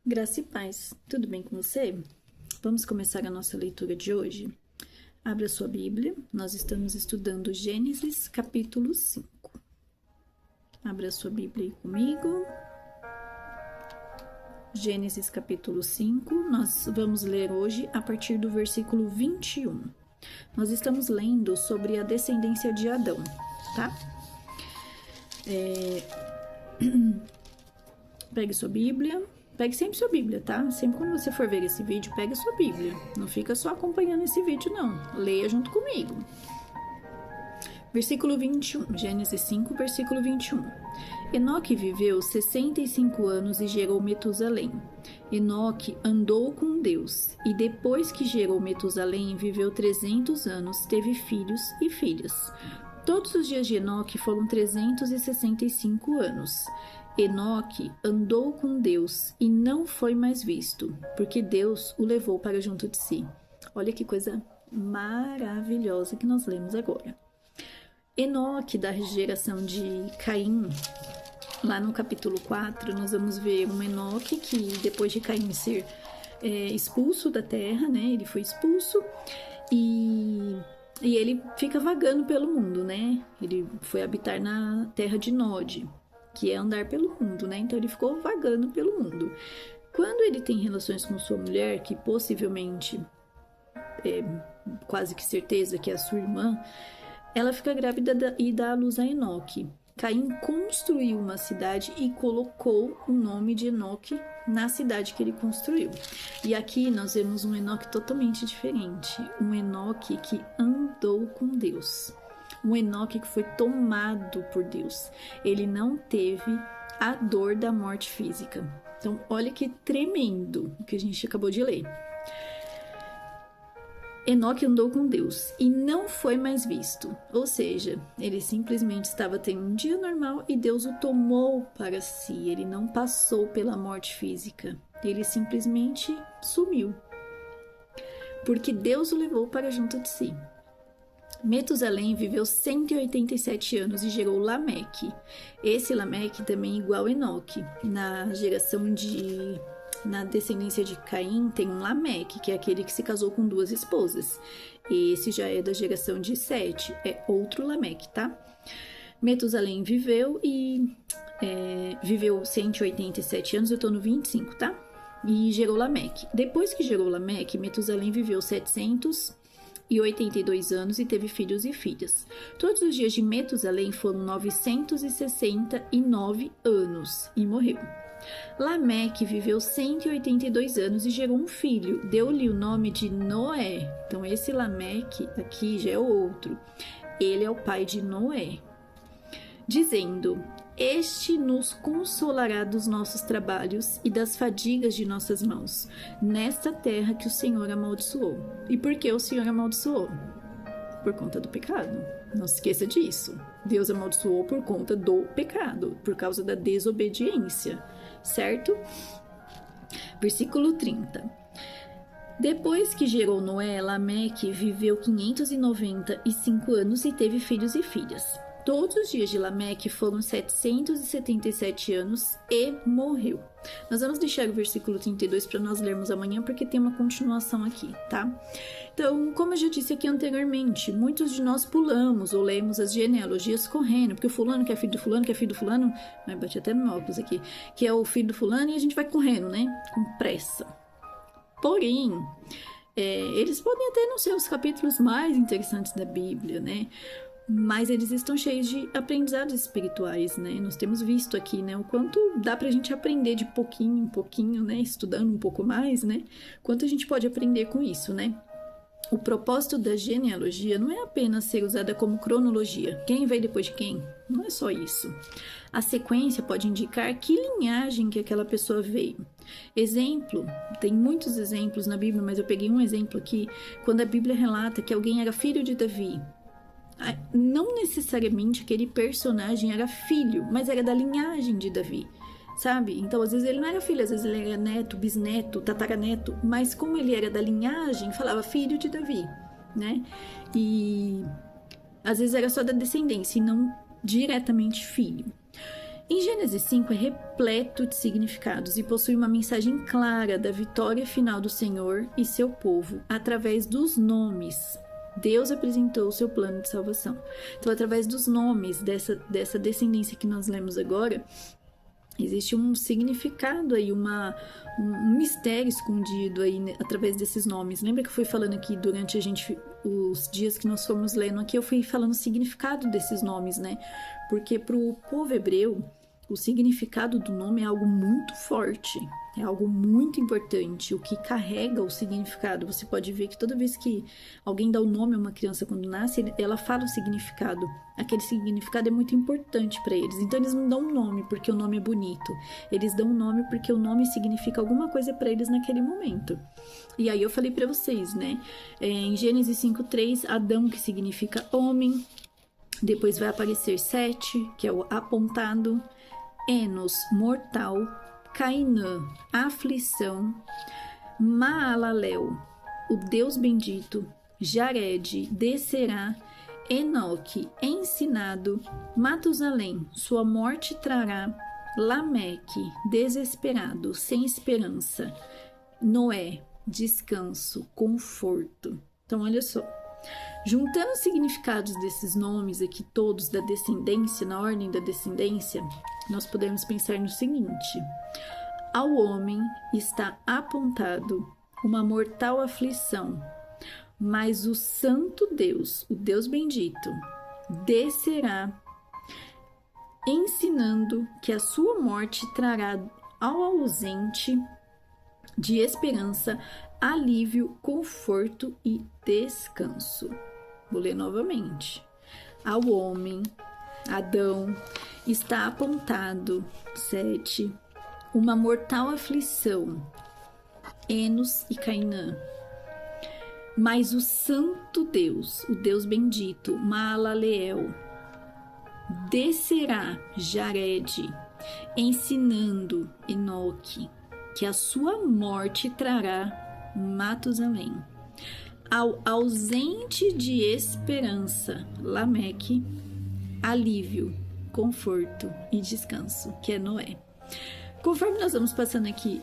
Graça e paz, tudo bem com você? Vamos começar a nossa leitura de hoje? Abra sua Bíblia, nós estamos estudando Gênesis capítulo 5. Abra sua Bíblia aí comigo. Gênesis capítulo 5, nós vamos ler hoje a partir do versículo 21. Nós estamos lendo sobre a descendência de Adão, tá? Pegue sua Bíblia. Pegue sempre sua Bíblia, tá? Sempre quando você for ver esse vídeo, pegue sua Bíblia. Não fica só acompanhando esse vídeo, não. Leia junto comigo. Versículo 21, Gênesis 5, versículo 21. Enoque viveu 65 anos e gerou Metusalém. Enoque andou com Deus, e depois que gerou Metusalém, viveu 300 anos, teve filhos e filhas. Todos os dias de Enoque foram 365 anos. Enoque andou com Deus e não foi mais visto, porque Deus o levou para junto de si. Olha que coisa maravilhosa que nós lemos agora. Enoque, da geração de Caim, lá no capítulo 4, nós vamos ver um Enoque que, depois de Caim ser expulso da terra, né? Ele foi expulso e ele fica vagando pelo mundo, né? Ele foi habitar na terra de Nod, que é andar pelo mundo, né? Então ele ficou vagando pelo mundo. Quando ele tem relações com sua mulher, que possivelmente quase que certeza que é a sua irmã, ela fica grávida e dá à luz a Enoque. Caim construiu uma cidade e colocou o nome de Enoque na cidade que ele construiu. E aqui nós vemos um Enoque totalmente diferente, um Enoque que andou com Deus. Um Enoque que foi tomado por Deus. Ele não teve a dor da morte física. Então, olha que tremendo o que a gente acabou de ler. Enoque andou com Deus e não foi mais visto. Ou seja, ele simplesmente estava tendo um dia normal e Deus o tomou para si. Ele não passou pela morte física. Ele simplesmente sumiu. Porque Deus o levou para junto de si. Metusalém viveu 187 anos e gerou Lameque. Esse Lameque também é igual a Enoque. Na descendência de Caim tem um Lameque, que é aquele que se casou com 2 esposas. Esse já é da geração de Sete, é outro Lameque, tá? Metusalém viveu 187 anos, eu tô no 25, tá? E gerou Lameque. Depois que gerou Lameque, Metusalém viveu 782 anos e teve filhos e filhas. Todos os dias de Metusalém foram 969 anos e morreu. Lameque viveu 182 anos e gerou um filho. Deu-lhe o nome de Noé. Então esse Lameque aqui já é o outro. Ele é o pai de Noé. Dizendo: Este nos consolará dos nossos trabalhos e das fadigas de nossas mãos, nesta terra que o Senhor amaldiçoou. E por que o Senhor amaldiçoou? Por conta do pecado. Não se esqueça disso. Deus amaldiçoou por conta do pecado, por causa da desobediência, certo? Versículo 30. Depois que gerou Noé, Lameque viveu 595 anos e teve filhos e filhas. Todos os dias de Lameque foram 777 anos e morreu. Nós vamos deixar o versículo 32 para nós lermos amanhã, porque tem uma continuação aqui, tá? Então, como eu já disse aqui anteriormente, muitos de nós pulamos ou lemos as genealogias correndo, porque o fulano que é filho do fulano, que é filho do fulano, bati até no óculos aqui, que é o filho do fulano, e a gente vai correndo, né? Com pressa. Porém, eles podem até não ser os capítulos mais interessantes da Bíblia, né? Mas eles estão cheios de aprendizados espirituais, né? Nós temos visto aqui, né, o quanto dá pra gente aprender de pouquinho em pouquinho, né? Estudando um pouco mais, né? Quanto a gente pode aprender com isso, né? O propósito da genealogia não é apenas ser usada como cronologia. Quem veio depois de quem? Não é só isso. A sequência pode indicar que linhagem que aquela pessoa veio. Exemplo, tem muitos exemplos na Bíblia, mas eu peguei um exemplo aqui, quando a Bíblia relata que alguém era filho de Davi. Não necessariamente aquele personagem era filho, mas era da linhagem de Davi, sabe? Então, às vezes ele não era filho, às vezes ele era neto, bisneto, tataraneto, mas como ele era da linhagem, falava filho de Davi, né? E às vezes era só da descendência e não diretamente filho. Em Gênesis 5 é repleto de significados e possui uma mensagem clara da vitória final do Senhor e seu povo através dos nomes. Deus apresentou o seu plano de salvação. Então, através dos nomes dessa descendência que nós lemos agora, existe um significado aí, um mistério escondido aí através desses nomes. Lembra que eu fui falando aqui durante os dias que nós fomos lendo aqui, eu fui falando o significado desses nomes, né? Porque para o povo hebreu, o significado do nome é algo muito forte, é algo muito importante, o que carrega o significado. Você pode ver que toda vez que alguém dá o nome a uma criança quando nasce, ela fala o significado. Aquele significado é muito importante para eles. Então eles não dão um nome porque o nome é bonito. Eles dão um nome porque o nome significa alguma coisa para eles naquele momento. E aí eu falei para vocês, né? Em Gênesis 5:3, Adão, que significa homem. Depois vai aparecer Sete, que é o apontado. Enos, mortal. Cainã, aflição. Maalalel, o Deus bendito. Jared, descerá. Enoque, ensinado. Matusalém, sua morte trará. Lameque, desesperado, sem esperança. Noé, descanso, conforto. Então, olha só. Juntando os significados desses nomes aqui todos da descendência, na ordem da descendência, nós podemos pensar no seguinte: ao homem está apontado uma mortal aflição, mas o santo Deus, o Deus bendito, descerá, ensinando que a sua morte trará ao ausente de esperança, alívio, conforto e descanso. Vou ler novamente. Ao homem, Adão, está apontado, 7, uma mortal aflição, Enos e Cainã. Mas o santo Deus, o Deus bendito, Maalaleel, descerá, Jared, ensinando, Enoque, que a sua morte trará, Matusalém. Ao ausente de esperança, Lameque, alívio, conforto e descanso, que é Noé. Conforme nós vamos passando aqui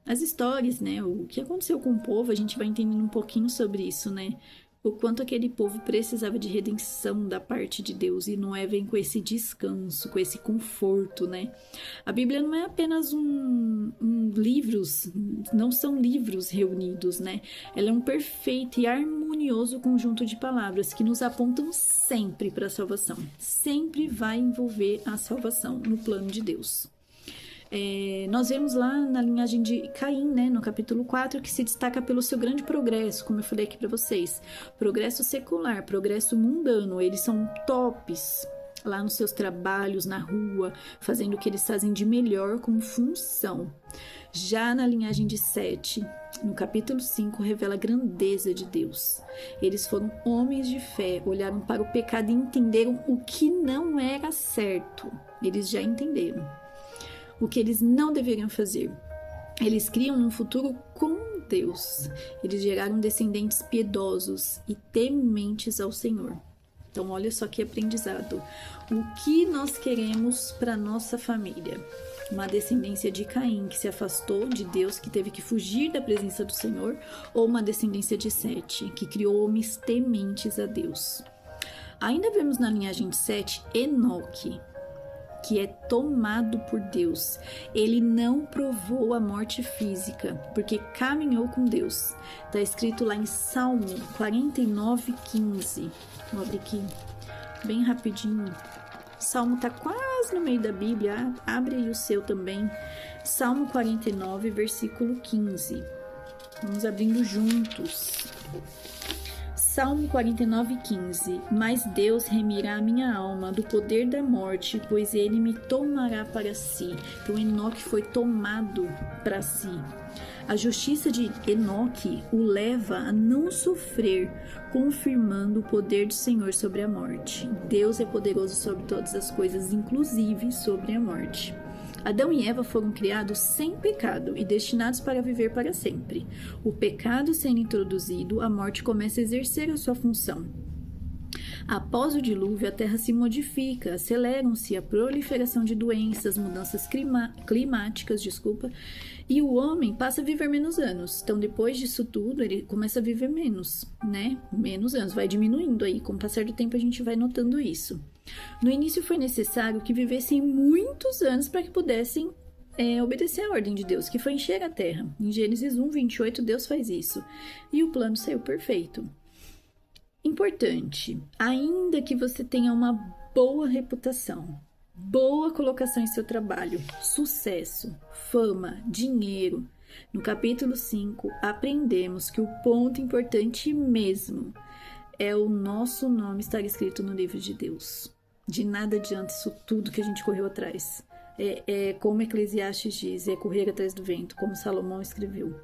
as histórias, né, o que aconteceu com o povo, a gente vai entendendo um pouquinho sobre isso, né? O quanto aquele povo precisava de redenção da parte de Deus, e Noé vem com esse descanso, com esse conforto, né? A Bíblia não é apenas livros, não são livros reunidos, né? Ela é um perfeito e harmonioso conjunto de palavras que nos apontam sempre para a salvação. Sempre vai envolver a salvação no plano de Deus. Nós vemos lá na linhagem de Caim, né, no capítulo 4, que se destaca pelo seu grande progresso, como eu falei aqui para vocês. Progresso secular, progresso mundano, eles são tops lá nos seus trabalhos, na rua, fazendo o que eles fazem de melhor como função. Já na linhagem de Sete, no capítulo 5, revela a grandeza de Deus. Eles foram homens de fé, olharam para o pecado e entenderam o que não era certo. Eles já entenderam o que eles não deveriam fazer. Eles criam um futuro com Deus. Eles geraram descendentes piedosos e tementes ao Senhor. Então, olha só que aprendizado. O que nós queremos para nossa família? Uma descendência de Caim, que se afastou de Deus, que teve que fugir da presença do Senhor, ou uma descendência de Sete, que criou homens tementes a Deus? Ainda vemos na linhagem de Sete Enoque, que é tomado por Deus. Ele não provou a morte física, porque caminhou com Deus. Está escrito lá em Salmo 49:15. Vou abrir aqui bem rapidinho. Salmo está quase no meio da Bíblia. Abre aí o seu também. Salmo 49, versículo 15. Vamos abrindo juntos. Salmo 49:15. Mas Deus remirá a minha alma do poder da morte, pois ele me tomará para si. Então Enoque foi tomado para si. A justiça de Enoque o leva a não sofrer, confirmando o poder do Senhor sobre a morte. Deus é poderoso sobre todas as coisas, inclusive sobre a morte. Adão e Eva foram criados sem pecado e destinados para viver para sempre. O pecado sendo introduzido, a morte começa a exercer a sua função. Após o dilúvio, a terra se modifica, aceleram-se a proliferação de doenças, mudanças climáticas, e o homem passa a viver menos anos. Então, depois disso tudo, ele começa a viver menos, né? Menos anos, vai diminuindo aí. Com o passar do tempo, a gente vai notando isso. No início, foi necessário que vivessem muitos anos para que pudessem obedecer à ordem de Deus, que foi encher a terra. Em Gênesis 1:28, Deus faz isso. E o plano saiu perfeito. Importante, ainda que você tenha uma boa reputação, boa colocação em seu trabalho, sucesso, fama, dinheiro, no capítulo 5, aprendemos que o ponto importante mesmo é o nosso nome estar escrito no livro de Deus. De nada adianta isso tudo que a gente correu atrás. Como Eclesiastes diz, é correr atrás do vento, como Salomão escreveu.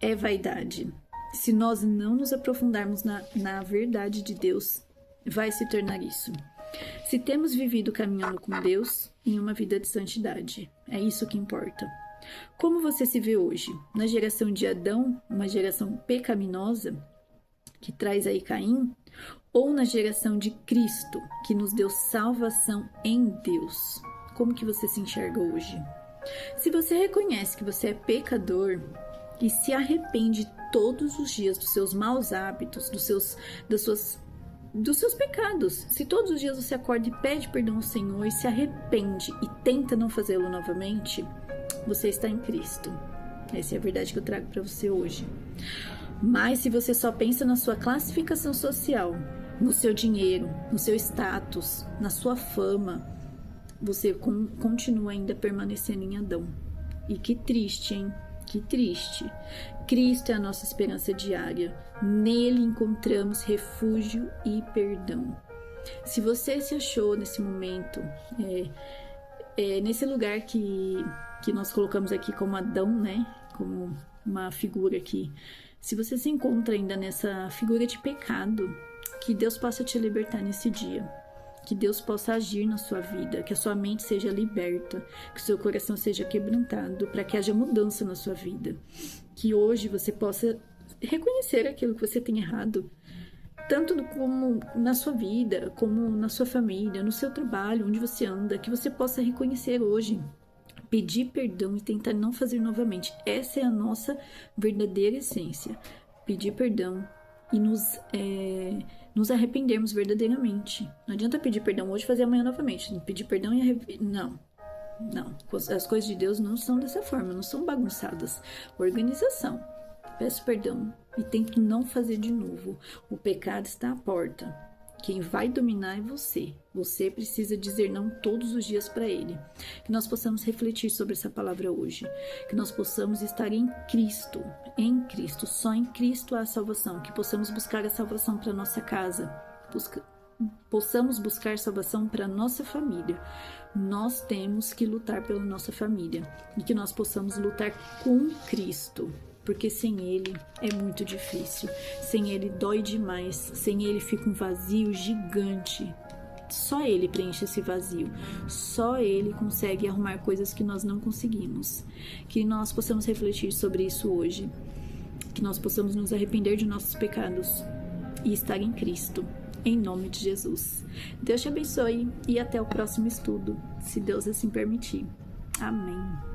É vaidade. Se nós não nos aprofundarmos na verdade de Deus, vai se tornar isso. Se temos vivido caminhando com Deus em uma vida de santidade, é isso que importa. Como você se vê hoje? Na geração de Adão, uma geração pecaminosa, que traz aí Caim, ou na geração de Cristo, que nos deu salvação em Deus? Como que você se enxerga hoje? Se você reconhece que você é pecador e se arrepende todos os dias dos seus maus hábitos, dos seus pecados, se todos os dias você acorda e pede perdão ao Senhor e se arrepende e tenta não fazê-lo novamente, você está em Cristo. Essa é a verdade que eu trago para você hoje. Mas se você só pensa na sua classificação social, no seu dinheiro, no seu status, na sua fama, você continua ainda permanecendo em Adão. E que triste, hein? Que triste. Cristo é a nossa esperança diária. Nele encontramos refúgio e perdão. Se você se achou nesse momento, nesse lugar que nós colocamos aqui como Adão, né? Como uma figura aqui. Se você se encontra ainda nessa figura de pecado, que Deus possa te libertar nesse dia. Que Deus possa agir na sua vida, que a sua mente seja liberta, que o seu coração seja quebrantado, para que haja mudança na sua vida. Que hoje você possa reconhecer aquilo que você tem errado, tanto como na sua vida, como na sua família, no seu trabalho, onde você anda, que você possa reconhecer hoje, pedir perdão e tentar não fazer novamente. Essa é a nossa verdadeira essência. Pedir perdão e nos arrependermos verdadeiramente. Não adianta pedir perdão hoje e fazer amanhã novamente. Pedir perdão e arrepender. Não. As coisas de Deus não são dessa forma, não são bagunçadas. Organização. Peço perdão e tento não fazer de novo. O pecado está à porta. Quem vai dominar é você. Você precisa dizer não todos os dias para ele. Que nós possamos refletir sobre essa palavra hoje. Que nós possamos estar em Cristo. Em Cristo. Só em Cristo há salvação. Que possamos buscar a salvação para nossa casa. Possamos buscar salvação para nossa família. Nós temos que lutar pela nossa família. E que nós possamos lutar com Cristo. Porque sem ele é muito difícil, sem ele dói demais, sem ele fica um vazio gigante. Só ele preenche esse vazio, só ele consegue arrumar coisas que nós não conseguimos. Que nós possamos refletir sobre isso hoje, que nós possamos nos arrepender de nossos pecados e estar em Cristo, em nome de Jesus. Deus te abençoe e até o próximo estudo, se Deus assim permitir. Amém.